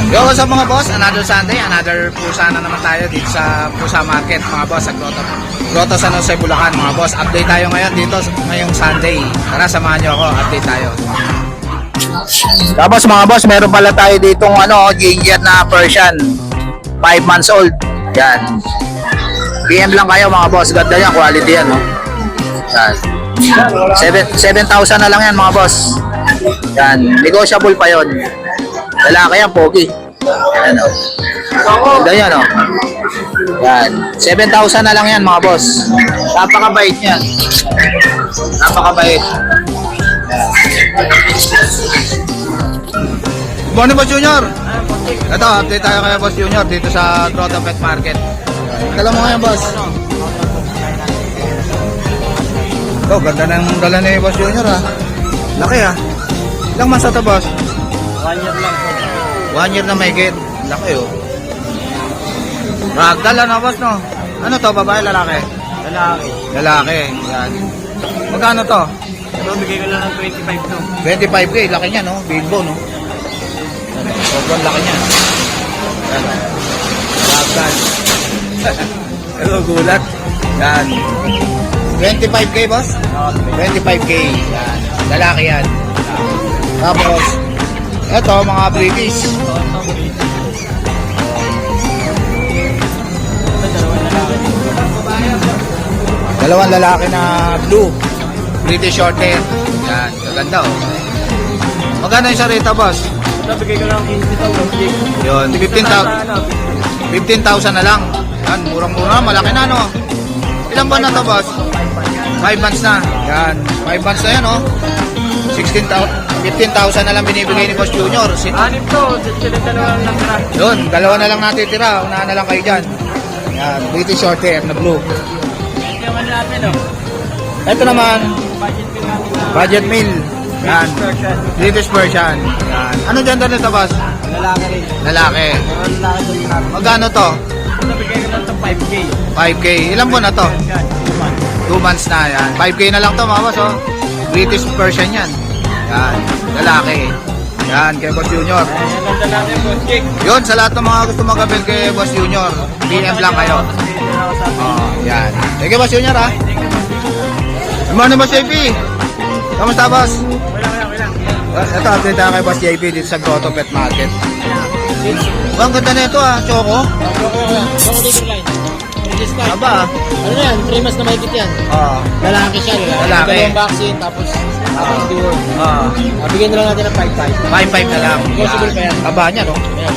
Yo, what's up mga boss? Another Sunday, another pusa na naman tayo dito sa Pusa Market mga boss sa Grotto San Jose, Bulacan mga boss. Update tayo ngayon dito ngayong Sunday. Tara, samahan nyo ako, update tayo. Tapos mga boss, meron pala tayo ditong ginger na Persian 5 months old. Yan. PM lang kayo mga boss, ganda yan, quality yan, no? Yan. 7,000 na lang yan mga boss. Yan, negotiable pa yon. Lalaki yan, pogi. Yan, o. Ganda yan, o. Yan. 7,000 na lang yan, mga boss. Napakabait yan. Napakabait. Good morning, Boss Junior. Ito, update tayo kay Boss Junior dito sa Grotto Pet Market. Dala mo ngayon, boss. Ito, ganda ng dala ni Boss Junior, ha. Laki, ha. Ilang months na ito, boss? 1 year lang po. 1 year na may get. Laki, oh. Ragdoll na, boss, no? Ano to, babae, lalaki? Lalaki. Lalaki, yan. Magkano to? Ito, bigay ko lang ng 25 to. 25K, laki niya, no? Big bone, no? Sobrang laki niya. Yan, oh. Ragdoll. Ito, gulat. Yan. 25K, boss? 25K, yan. Lalaki yan. Tapos, ito, mga British. Dalawang lalaki na blue. British short hair. Yan, kaganda, oh. Magkano yung sarita, boss? Ito, bigay ko lang 15,000. Yun, 15,000 na lang. Yan, murang-mura, malaki na, no? Ilang buwan na to, boss? 5 months na. Yan, 5 months na yan, oh. 15,000 na lang binibigay ni Boss Junior. Anim to, sila dalawa lang tira. Yun, dalawa na lang natitira. Unahan na lang kayo dyan. Yan, British short hair na blue. Ito naman natin, oh. Ito naman, budget meal. Yan, British Persian. Yan. Ano gender nito, boss? Lalaki rin. Lalaki. Lalaki to yung natin. Magkano to? Ito, bigay ko lang ng 5K. 5K. Ilang buwan na to? 2 months na. Yan. 5K na lang to, mga boss, oh. British Persian yan. Yan. Lalaki. Yan, kay Boss Junior. Ayan, ganda natin, boss Jake. Yun, sa lahat ng mga gusto magabil kay Boss Junior, PM lang kayo. Oh, yan. Thank you, Boss Junior, ha? Good morning, Boss JP. Kamusta, boss? Wala. Ito, update tayo kay Boss JP dito sa Grotto Pet Market. Ang ganda na ito, ha? Choco. Choco leader line. Register. Aba, Ano yan? 3 months na mahigit yan. oh. Lalaki siya. Lalaki. Dalawang vaccine, tapos dual. Bigyan na lang natin ng 5-5. 5-5 na lang. Possible pa yan. Aba niya, no? Ayan.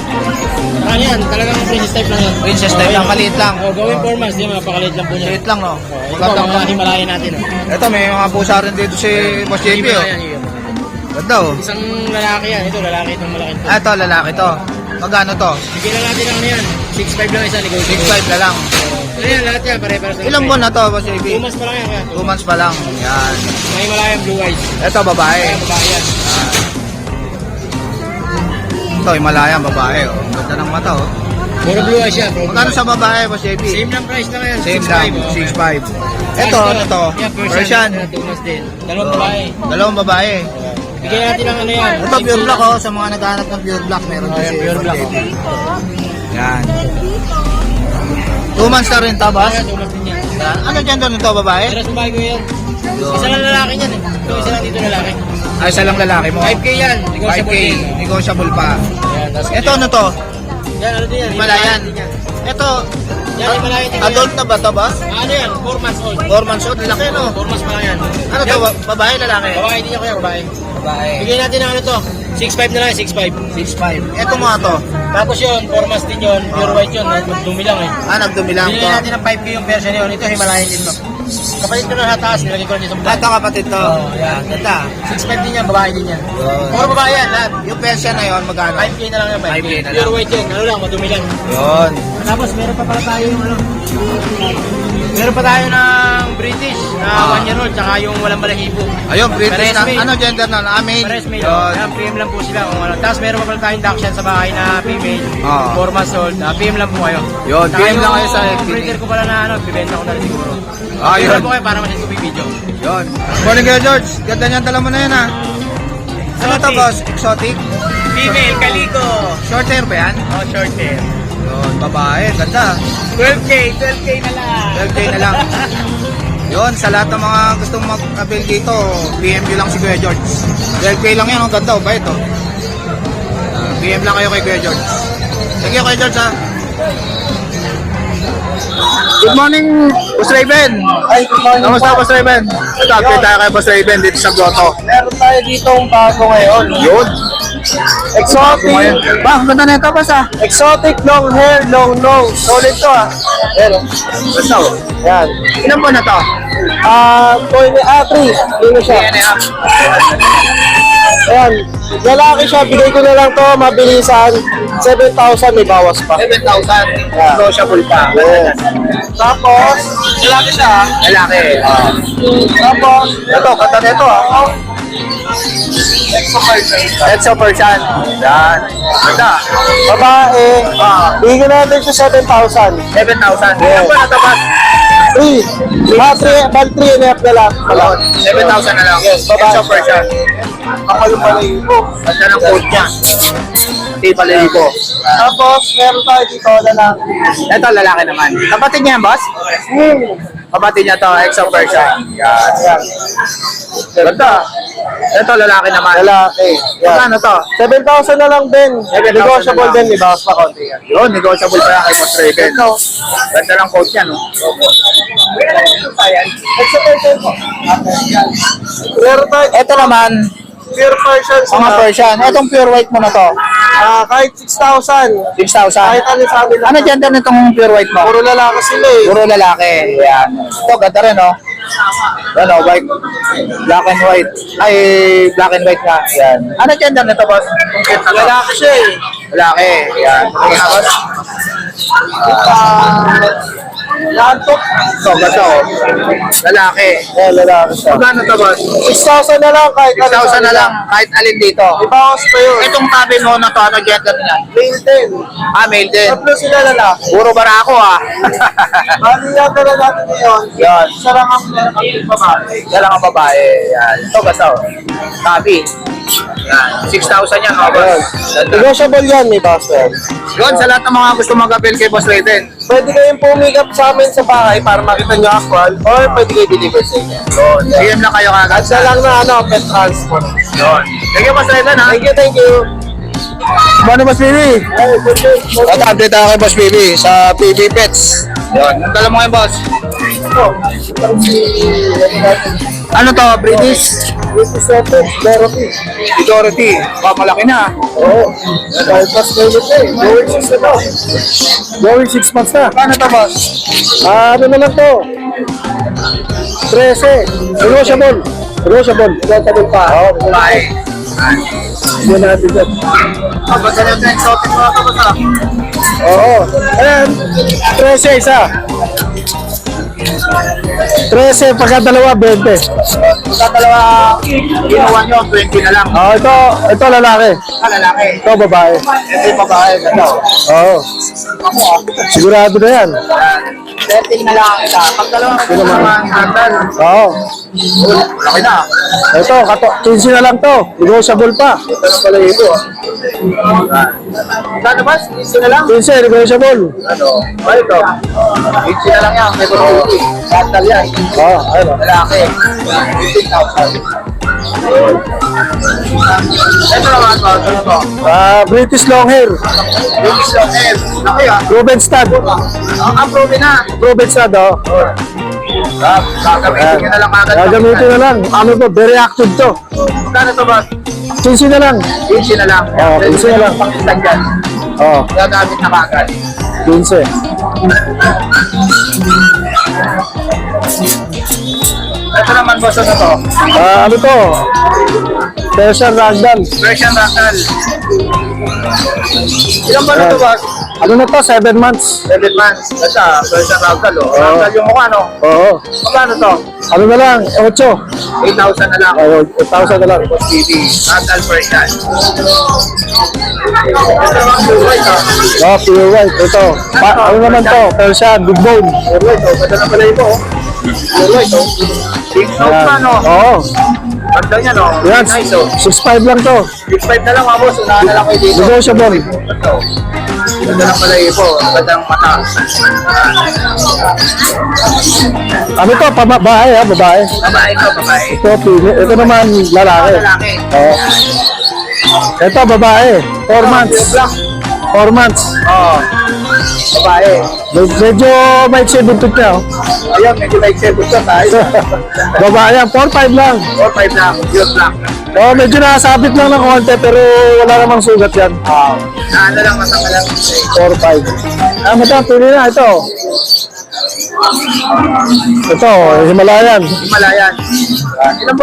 Saka yan, talagang princess type lang yan. Princess type lang, maliit lang. Gawin 4 months, di mapakaliit lang po niya. Maliit lang, no? Ito, Magandang mga Himalayan natin. Ito, may mga pusa rin dito si Boss JP, oh. Himalayan yun. Ganda, oh. Isang lalaki yan. Ito, lalaki itong malaki ito. Ito, lalaki to. Magkano to? Bigyan lang natin ng ano yan. 6'5 lang isa. 6'5 na lang. Ayan, lahat yan. Pare-pare sa Ilang buwan na to, Boss JP? 2 months pa lang yan. Kaya. 2 months pa lang. Yan. Mga Himalayan blue eyes. Ito, babae. Ayan, babae yan. Ito, Himalayan, babae, oh. Ganda ng mata, oh. Puro blue eyes yan. Magkano sa babae, Boss JP? Same lang price lang yan. Same lang, 6'5. Ito, ano to? Yan, Persian. 2 months din. Dalawang babae. Dalawang babae. Bigyan natin ng ano yan. Ito, pure black, oh. Sa mga naghahanap ng pure black, meron din Ayan, si pure Boss black, JP. Yan. 2 months na rin to, boss. Ayan, 2 months din yan. Ano gender nito, babae? Pero sa bahay ko yan. Isa lang lalaki yan eh. Ito, isa lang dito lalaki. Ay, isa lang lalaki mo. 5K yan. 5K. Negotiable pa. Ayan, tas Ito, ano to? yan, ano din yan? Himalayan. din yan. Ito, Yan, Himalayan din yan. adult na ba to, boss? Ano yan? 4 months old. 4 months old, laki, no? 4 months pa lang yan. Ano to, babae, lalaki? Babae din ako yan, babae. Babae. Bigyan natin ng ano to. 6'5 na lang, 6'5. 6'5. Ito mga to. Tapos yun, 4 months din yun. Pure white yun. Dumi lang eh. Nagdumi lang to. Bigyan natin ng 5K yung version yun. Ito, Himalayan din mo. Kapalit ko na sa taas, nilagay ko rin sa Ito, baba. kapatid to. Yan. Ganda. 6'5 din yan, babae din yan. Yun. Puro babae yan, lahat. Yung Persian na yun, magkano? 5K na lang yan, 5K na lang. Pure white yun. Ano lang, madumi lang. Yun. Tapos meron pa pala tayo yung ano. Meron pa tayo ng British na 1 year old, tsaka yung walang balahibo. Ayun, British Pares na. male. Ano gender na? Amin. Pares male. Yun. Yan, PM lang po sila. Kung ano. Tapos meron pa pala tayong Dachshund sa bahay na female. 4 months old. PM lang po kayo. Yun, Tsaka PM lang kayo sa yung FB. breeder ko pala na ano, bibenta ko na rin siguro. Ah, PM yun. lang po kayo para masin ko video. Yun. Morning kayo, George. Ganda niyan, tala mo na yan, ha. Ano to, boss? Exotic? Female, Calico. Short hair ba yan? Oh, short hair. Yun, babae. Ganda. 12K na lang. 12K na lang. Yun, sa lahat ng mga gustong mag-avail dito, PM nyo lang si Kuya George. 12K lang yan, ang ganda, bait oh. PM lang kayo kay Kuya George. Thank you, Kuya George, ha. Good morning, Boss Raven. Ay, good morning. Kamusta, Boss Raven? Ito, update tayo kay Boss Raven dito sa Grotto. Meron tayo ditong bago ngayon. Yun. Exotic. Ba, ang ganda na ito, Boss, ha. Exotic long hair, long nose. Solid to ah. Ayan. Basta, oh. Yan. Ilan po na to? 3. Dito siya. Ayan. Lalaki siya. Bigay ko na lang to. Mabilisan. 7,000 may bawas pa. 7,000. Negotiable pa. Yes. Tapos, Lalaki siya, ha? Lalaki. tapos, Ito, ganda na ito, ha. Exo Persian. Yan. Ganda. babae. Bigay ko na natin siya 7,000. 7,000. Yes. Ilan po na to, Boss? 3. Bal 3 and a half na lang. Ayun, 7,000 na lang. Yes, babae. Exo Persian. Kapal pala yun. Ganda ng coat niya. Hindi pala ko. Tapos, meron tayo dito lalaki. Ito, lalaki naman. Kapatid niya, yan, Boss? Kapatid niya to, Exo Persian. Yan. Ganda. Ito, lalaki naman. Lalaki. Yan. Magkano to? 7,000 na lang din. 7,000 Negotiable na lang. din, di ba? Pa konti yan. Yun, negotiable pa yan kay Boss Raven. Ito. Ganda ng coat niya, no? Exotic po. Meron tayo Ito naman, pure Persian mga Persian. Itong pure white mo na to. kahit 6,000. 6,000. Kahit ano sa amin. Ano gender nitong pure white mo? Puro lalaki sila eh. Puro lalaki. Yan. Ito, ganda rin, no? Ano, white. Black and white. Ay, black and white nga. Yan. Ano gender nito, Boss? Lalaki siya eh. Lalaki. Yan. Tingin na, Boss. Lantok. Ito, ganda, oh. Lalaki. Lalaki siya. Magkano to, Boss? 6,000 na lang kahit ano sa 6,000 na lang. Kahit alin dito. Ibawas pa yun. Itong tabi mo na to, ano gender niya? Mail din. Male din. Tatlo sila lalaki. Puro barako, ah. Bali yata na natin ngayon. Yan. Isa lang ang meron kami babae. Yan lang ang babae. Yan. Ito, basta, oh. Tabi. Yan. 6,000 yan, mga boss. Ganda. Negotiable yan, may bawas pa yan. Yun, sa lahat ng mga gusto mag-avail kay Boss Raven. Pwede kayong pumigap sa amin sa bahay para makita nyo actual or pwede kayo deliver sa inyo. Yun. PM lang kayo kagad. At siya lang na pet transport. Yun. Thank you, Boss Raven, ha? Thank you. Ano, Boss Baby? Ay, good day. At update ako kay Boss Baby sa PB Pets. Yun. Ang dala mo ngayon, Boss. Ano to? British? Dorothy. Dorothy. Malaki na. Oo. Dahil pas na yun eh. Going 6 na to. Going 6 months na. Paano to, Boss? Ano naman to? 13. Negotiable. Negotiable. Negotiable pa. Oo. Bye. Hindi natin dyan. Basta na yung exotic mo ito, Boss, ha? Oo. Ayan. 13 isa. 13 pagka dalawa 20. Sa dalawa, ginawa nyo, 20 na lang. Ito lalaki. Lalaki. Ito babae. Ito yung babae. Ganda. Oo. Sigurado na yan. 13 na lang isa. Pag dalawa ka naman, handal. Oo. Laki na. Ito, 15 na lang to. Negotiable pa. Ito na pala ito. Gano ba? 15 na lang? 15, negotiable. Ano? Ba ito? 15 na lang yan. May possibility. Handal yan. Oo, ayun o. Lalaki. 15,000. Ito naman po. Ito na po. British long hair. Yung isang head. Laki ah. Proven stud. Approve na. Proven stud, oh. Gagamitin nyo na lang agad. Gagamitin na lang. Ano to? Very active to. Kano to ba? 15 na lang. 15 na lang. Oo, 15 na lang. Pang-isang dyan. Oo, Gagamit na kagad. 15. Ito naman boss na to. Ano to? Persian Ragdoll. Persian Ragdoll. Ilan ba na to boss? Ano na to? 7 months. 7 months. Basta, Persian Ragdoll oh. Ragdoll yung mukha no? Oo. Magkano to? Ano na lang? 8. 8,000 na lang. 8,000 na lang. TV. Ragdoll Persian. Ito naman blue white ah. Oh, pure white. Ito. Ano naman to? Persian, big bone. Pure white oh. Ganda na pala ito oh. Pure white oh. Big nose pa no? Oo. Ganda niya, no? Yan, Nice, oh. 6'5 lang to. 6'5 na lang, mga boss. Unahan na lang kayo dito. Negotiable. Ito. Ganda ng balahibo. Ganda ng mata. Ano to? Babae ha, babae. Babae to, babae. Ito, pili. Ito naman, lalaki. Lalaki. Oo. Ito, babae. 4 months. Black. 4 months. Oo. Babae. Medyo maiksi buntot niya. Oh. Ayan, medyo like 7 to tayo. Babae yan, 4'5 lang. 4'5 lang. Pure black. Oh, medyo nakasabit lang ng konti pero wala namang sugat yan. Ano lang, masama lang. 4'5. Ah, madam, pili na. Ito. Ito, Himalayan. Himalayan. Ilan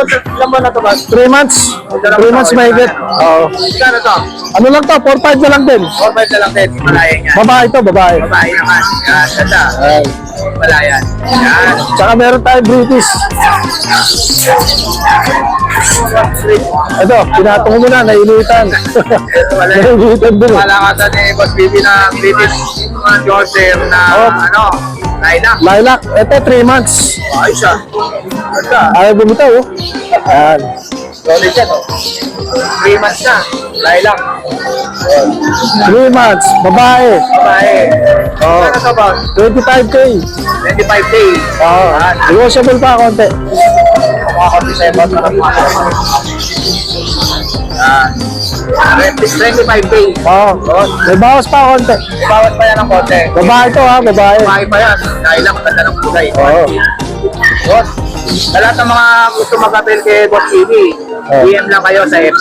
buwan na to ba? 3 months. 3 months mahigit. Oo. Magkano to? Ano lang to? 4'5 na lang din. 4'5 na lang din. Himalayan yan. Babae to, babae. Babae naman. Yan, ganda. Ayan. Himalayan. Yan. Tsaka meron tayong British. Ito, pinatong mo na, nainitan. Ito wala yun. Nainitan din. Malakasan ni Boss Bibi na British Joseph na Oh. ano, lilac. Lilac, ito 3 months. Ayos ah. Ganda. Ayaw bumitaw, oh. Ayan. Solid yan oh. 3 months na. Lilac. 3 months, babae. Babae. Oh. Ano to ba? 25K. 25 days. Oo. Negotiable pa konti. Makakapit sa ibang na mga. 25 days. Oo. May bawas pa konti. Bawat pa yan ng konti. Babae to ha, babae. Babae pa yan. Lilac, ganda ng kulay. Oo. Boss, sa lahat ng mga gusto mag-appel kay Boss TV, DM lang kayo sa FB.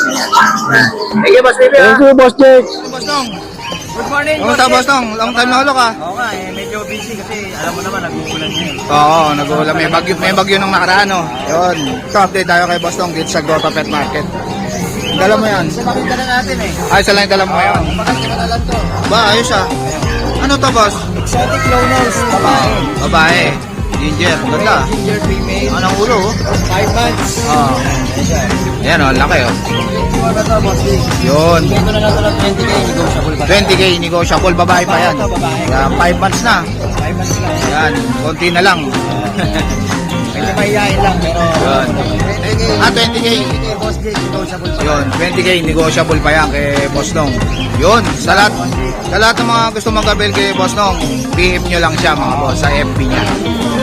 Thank you, Boss TV. Thank you, Boss Jake. Boss Nong. Good morning, Kamusta, Boss Nong? Long time na ulo ka. Oo nga, medyo busy kasi alam mo naman, nag-uulan din. Oo, nag-uulan. May bagyo nung nakaraan, no? Yun. Ito, update tayo kay Boss Nong dito sa Grotto Pet Market. Dala mo yan. Makita na natin eh. Ay, isa lang yung dala mo ngayon. Makita na lang to. Ba, ayos ah. Ano to, Boss? Exotic low nose, babae. Babae. Ginger. Ganda. Ginger female. Anong ulo, oh? 5 months. Oo. Yan, oh. Laki, oh. Ano ba to, boss? Yun. Bento na lang to ng 20k, negotiable pa. 20K negotiable. Babae pa yan. Ito, babae. Yan, 5 months na. 5 months lang. Yan. Konti na lang. Medyo mahihain lang, pero... Yun. Ah, 20K. 20k, boss J, negotiable pa. Yun, 20K negotiable pa yan kay Boss Nong. Yun, sa lahat ng mga gusto mag-avail kay Boss Nong, PM nyo lang siya mga boss sa FB niya.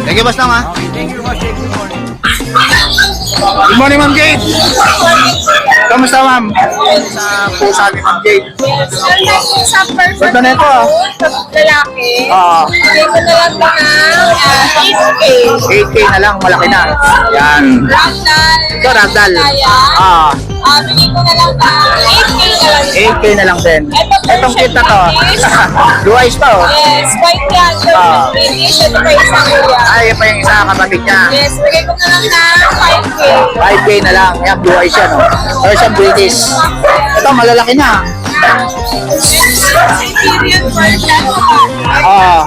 Thank you, Boss Nong, ha. Okay, thank you, boss J. Good morning. Good morning, Ma'am Jade. Kamusta, Ma'am? Sa pusa ni Ma'am Jade. Sa person Ganda na ito, ah. sa lalaki, Ah, bigay ko na lang ba ng 8K. 8K na lang, malaki na. Yan. Ragdoll. Ito, ragdoll. Kaya, Ah, bigay ko na lang ba 8K na lang. 8K na lang din. Itong cute na to. British. Blue eyes pa, oh. Yes, white yan. Ah. British. Ito pa isang kuya. Ay, yan pa yung isa kapatid niya. Yes, bigay ko na lang ng 5K. 5K na lang. Yan, blue eyes yan, oh. Persian British. Ito, malalaki na. Siberian version. Ah,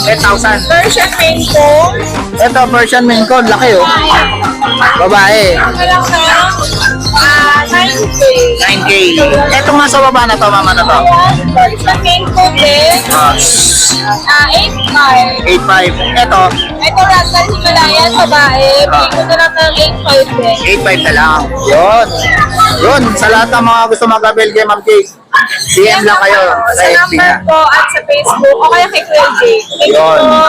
10,000. Version main coat. Ito, Persian Maine Coon. Laki, oh. Babae. Ito lang na 9K. 9K. Ito nga sa baba na to, mama na to. Ayan, sa main coat din. Ah, 8.5. 8.5. Ito, Ito Ragdoll Himalayan, babae. Bigay ko na lang ng 8.5 din. 8.5 na lang. Yun. Yun, sa lahat ng mga gusto mag-avail kay Ma'am Jade, DM lang kayo sa Sa FB number niya. ko at sa Facebook o kaya kay Kuya Jake. Thank you Yun. po.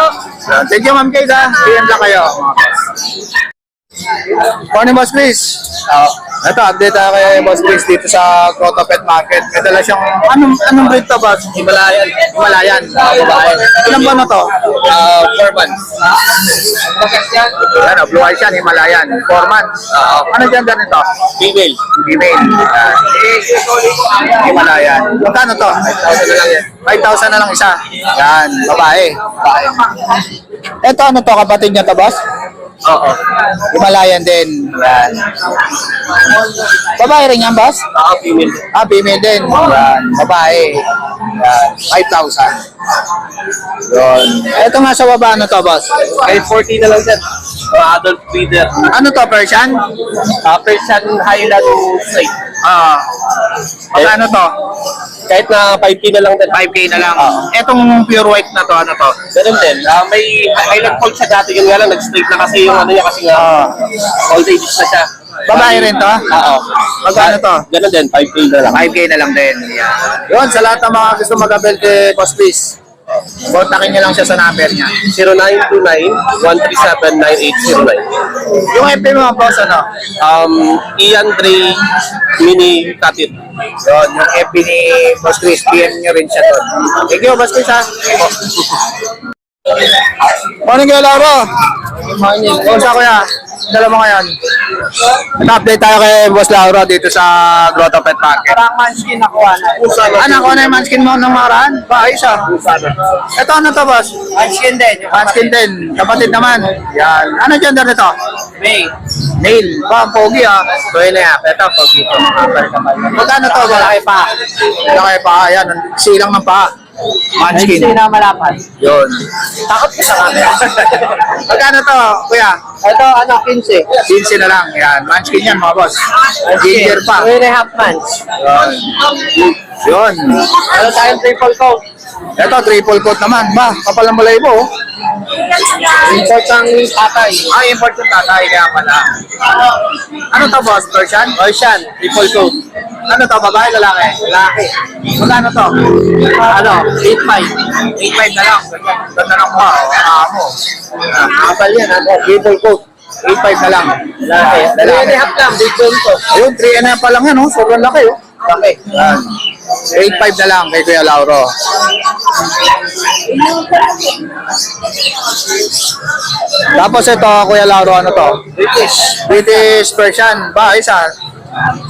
Thank you, Ma'am Jade, ha. DM lang kayo. Morning, Boss Chris. Ito, update tayo kay Boss Chris dito sa Grotto Pet Market. May dala siyang, anong breed to, Boss? Himalayan. Himalayan. Babae. Ilan ba na to? 4 months. Yan, blue eyes yan, Himalayan. 4 months. Ano dyan ganito? Female. Female. Himalayan. Magkano to? 5,000 na lang yan. 5,000 na lang isa. Yan, babae. Ito, ano to, kapatid niya to, Boss? Oo. Himalayan din. Yan. Babae rin yan, boss? Female. Female din. Yan. Babae. Yan. 5,000. Yun. Ito nga sa baba, ano to, boss? Kahit 40 na lang sir. Adult breeder. Ano to, Persian? Persian Highland Straight. Magkano to? Kahit na 5K na lang din. 5K na lang. Etong pure white na to, ano to? Ganun din. May highlight point siya dati. Yun nga lang, nag-straight na kasi yung ano niya kasi nga old age na siya. Babae rin to? Oo. Magkano to? Ganun din, 5K na lang. 5K na lang din. Yan. Yun, sa lahat ng mga gusto mag-abel kay Boss Chris, kontakin niyo lang siya sa number niya. 0929-137-9809. Yung FB mo, boss, ano? Ian Dre Mini Katit. Yun, yung FB ni Boss Chris, PM niyo rin siya doon. Thank you, Boss Chris, ha? Morning kayo, Lauro. Kumusta, kuya? Dala mo ngayon. Update tayo kay Boss Lauro dito sa Grotto Pet Market. Parang manskin nakuha na. Anak ko na yung manskin mo nung maraan? Ba, ayos ah. Ito ano to, boss? Manskin din. Manskin din. Kapatid naman. Yan. Ano gender nito? May. Male. Ba, ang pogi ah. Tuloy na yan. Ito, pogi. Magkano to, boss? Laki pa. Laki pa. Yan. Silang ng pa. Manskin. na malapas. Yun. Takot ko sa camera. Magkano to, kuya? Ito, 15. 15 na lang. Yan. Manskin yan, mga boss. Ginger pa. 2.5 months. Yun. Ano tayong triple coat? Ito, triple coat naman. Ba, kapal ng balay mo. Import ng tatay. Import yung tatay, kaya pala. Ano to, boss? Persian? Persian, triple coat. Ano to, babae, lalaki? Laki. Magkano to? 8.5. 8.5 na lang. Ganda ng pa. Amo. Kapal yan, Triple coat. 8.5 na lang. Laki. Lalaki. 3.5 lang, big bone to. Ayun, 3 na pa lang yan, oh. Sobrang laki, oh. Laki. 8.5 na lang kay Kuya Lauro. Tapos ito, Kuya Lauro, ano to? British Persian. Ba, isa.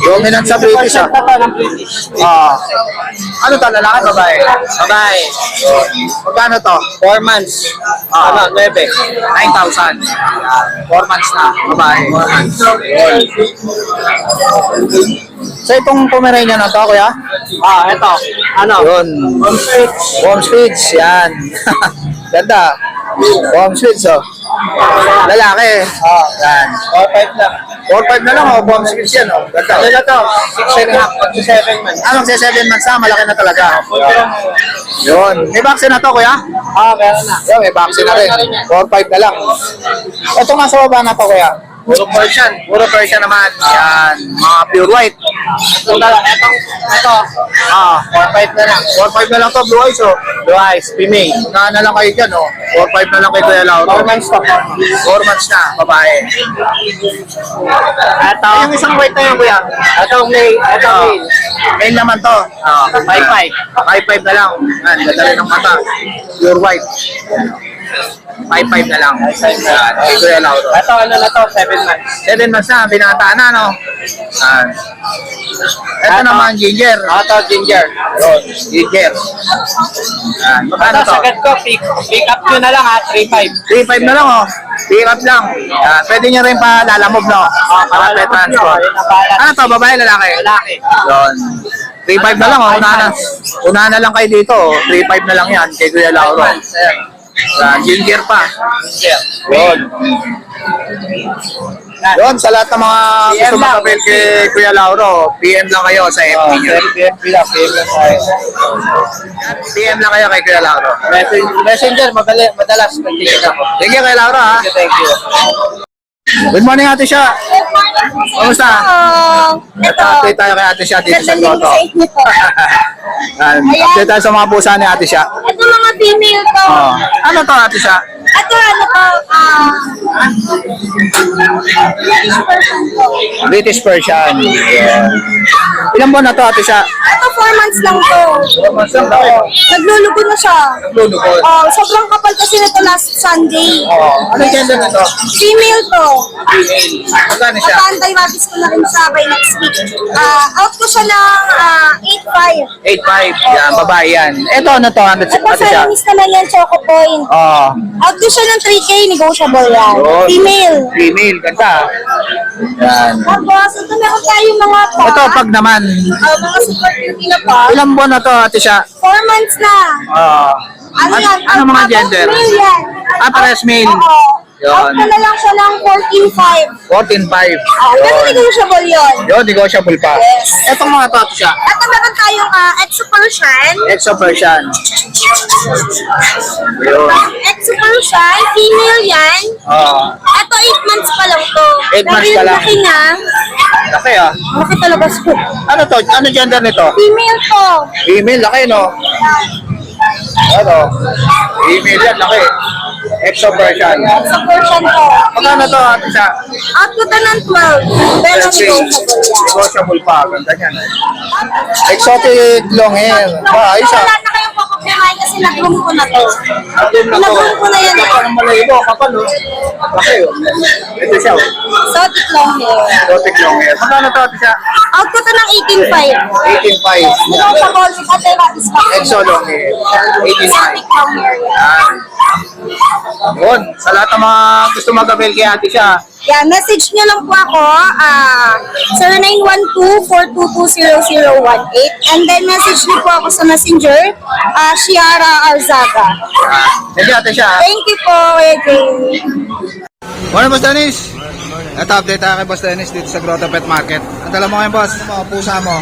Dominant sa British, ah. ng British. Ano to, lalaki, babae? Babae. Magkano to? 4 months. 9. 9,000. 4 months na, babae. 4 months. So itong Pomeranian na to, kuya? Ito. Ano? Yun. Warm speeds. Yan. Ganda. Warm speeds, oh. Lalaki. Yan. 4.5 lang. 4-5 na lang, oh. Warm speeds yan, oh. Ganda. Ano na to? 6.5 to 7 months. Anong 7 months na? Malaki na talaga. Yun. May vaccine na to, kuya? Meron na. Yun, may vaccine na rin. 4-5 na lang. Itong nasa baba na to, kuya? Puro Persian. Puro Persian naman. Yan. Mga pure white. Ito, 4.5 na lang. 4-5 na lang to, blue eyes, oh. Blue eyes, female. Unahan na lang kayo dyan, oh. 4-5 na lang kay Kuya Lauro. 4 months to. 4 months na, babae. Ito. Ay, yung isang white na yun, kuya. Ito, male. Ito, male. Male naman to. 5.5. 5-5 na lang. Yan, ganda rin ng mata. Pure white. 5-5 na lang. Yan, kay Kuya Lauro. Ito, ano na to? 7 months. 7 months na, binata na, no? Yan. Ito naman, ginger. Ito, ginger. Yun, ginger. Yan, magkano Ito, to? sagad ko. Pick up nyo na lang ha. 3.5. 3-5 na lang, oh. Pick up lang. Yan, pwede nyo rin pa lalamove, no? Para pet transport. Ano to, babae, lalaki? Lalaki. Yun. 3.5 na lang, oh. Unahan na lang kayo dito, oh. 3.5 na lang yan kay Kuya Lauro. Ginger pa. Yun. Yun, sa lahat ng mga gusto PM lang. makapil kay Kuya Lauro, PM lang kayo sa FB nyo. PM lang kayo kay Kuya Lauro. Messenger, madalas. Nag-ticket ako. Thank you kay Lauro, ha. Thank you. Good morning, Ate Sha. Kamusta? Ito. Update tayo kay Ate Sha dito sa Ganda Grotto. sa inyo to. Update tayo sa mga pusa ni Ate Sha. Ito mga female to. Ano to, Ate Sha? Ito ano to, British person to. British Persian. Ilang buwan na to, Ate Sha? Ito 4 months lang to. Naglulugo na siya. Lulukod. Sobrang kapal kasi nito last Sunday. Ano gender na to? Female to. Magkano siya? Mapa-antibiotics ko na rin siya by next week. Out ko siya ng 8.5. 8.5. Yan, babae yan. Ito, ano to, Ate Ito Ate Sha? Siamese naman yan, Choco Point. Out ko siya ng 3K, negotiable yan. Yun. Female. Female, ganda. Yan. Tapos, ito meron tayong mga pa. Ito, pag naman, Mga super Filipino pa. ilang buwan na to, Ate Sha? 4 months na. Ano yan? Ano mga Tapos gender? Male yan. Pares male. Oo. Out Yun. ko na lang siya ng 14.5. 14.5. Pero negotiable yun. Yun, negotiable pa. Yes. Etong mga to siya. Ito meron tayong Exo Persian. Exo Persian. Yun. Exo Persian, female yan. Ito 8 months pa lang to. 8 months Pero pa yung lang. laki na, Laki ah. laki talaga siya. Ano to? Ano gender nito? Female to. Female, laki no? Ano? Female yan, laki. Exo Persian. Exo Persian to. Magkano to ate siya? Out ko to ng 12. Pero negotiable yan. Negotiable pa. Ganda niyan eh. Exotic long hair. Ba, ayos ah. Wala na kayong kukumain kasi nag-room ko na to. Atin na to. Nag-room ko na yan. Parang malayo, kapal oh. Laki oh. Ito siya oh. Exotic long hair. Exotic long hair. Magkano to ate siya? Out ko to ng 18.5. 18.5. Negotiable kasi rabbis pa. Exo long hair. 18.5. Exotic long hair yan. Yan. Yun. Sa lahat ng mga gusto mag-avail kay ate siya, Yeah, message nyo lang po ako, 0912-422-0018. And then message nyo po ako sa messenger, Shiara Arzaga. hindi ate siya. Thank you po, Kuya Jay. Morning, Boss Dennis. Ito, update tayo kay Boss Dennis dito sa Grotto Pet Market. Ang dala mo ngayon, Boss? Mga pusa mo.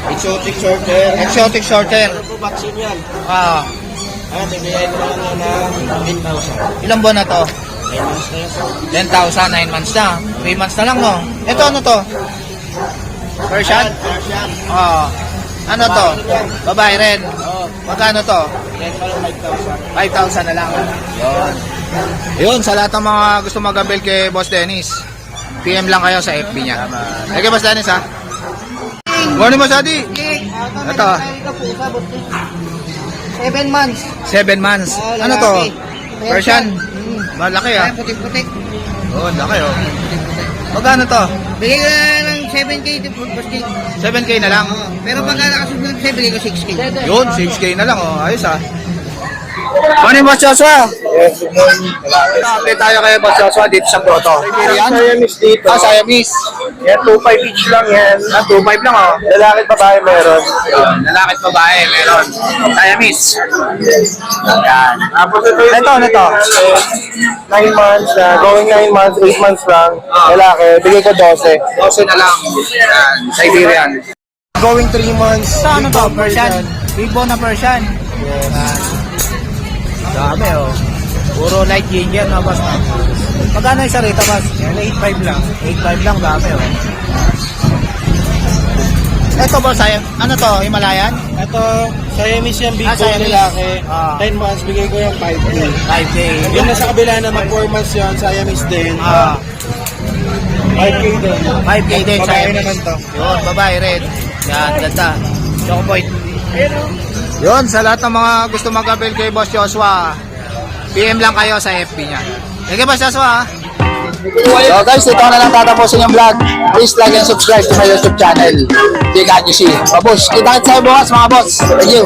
Exotic short hair. Exotic short hair. Ito vaccine yan. Ah, Ayan, bibigyan ko lang ng 8,000. ilang buwan na to? 9 months na yan. 10,000, 9 months na. 3 months na lang, no? Ito, ano to? Persian? Persian. Ah, ano to? Babae rin. Oo. Magkano to? Yan pa lang 5,000 5,000. na lang. Yun. Yun, sa lahat ng mga gusto mag-avail kay Boss Dennis, PM lang kayo sa FB niya. Okay, Boss Dennis, ha? Morning, Boss Adi. Ito, 7 months. 7 months. Ano to? Persian? Malaki, ha? Putik-putik. Oo, laki, oh. Magkano to? Bigay ko na ng 7K to putik. 7K na lang. Pero pag nakasunod siya, bigay ko 6K. Yun, 6K na lang, oh. Ayos, ha? Morning, Boss Joshua. Yes, good morning. Update tayo kay Boss Joshua dito sa Grotto. Siamese dito. Ah, Siamese. Yan, 2.5 each lang yan. 2.5 lang oh. Lalaki at babae meron. Yun, lalaki at babae, meron. Siamese. Yan. Tapos ito yung Ito, ito. 9 months, going 9 months, 8 months lang. Lalaki, bigay ko 12. 12 na lang. Yan, Siberian. Going 3 months. Ito, ano to? Persian? Big bone na Persian. Dami, oh. Puro light ginger na, Boss, na. Magkano isa rito, Boss? 8.5 lang. 8.5 lang, dami, oh. Ito, Boss, ano to? Himalayan? Ito, Siamese yan, big Ah, bone Siamese. lalaki. Ah. 10 months, bigay ko yung 5K. 5K. Yung nasa kabila naman, 4 months yan, Siamese din. Ah, 5K din. 5K din, Babae Siamese. naman to. Yun, babae rin. Yan, ganda. Choco point. Yun, sa lahat ng mga gusto mag-avail kay Boss Joshua, PM lang kayo sa FB niya. Sige, Boss Joshua, ha? So guys, dito ko na lang tatapusin yung vlog. Please like and subscribe to my YouTube channel. Jay Kadjusi. Boss, kita-kita sa bukas mga boss. Thank you.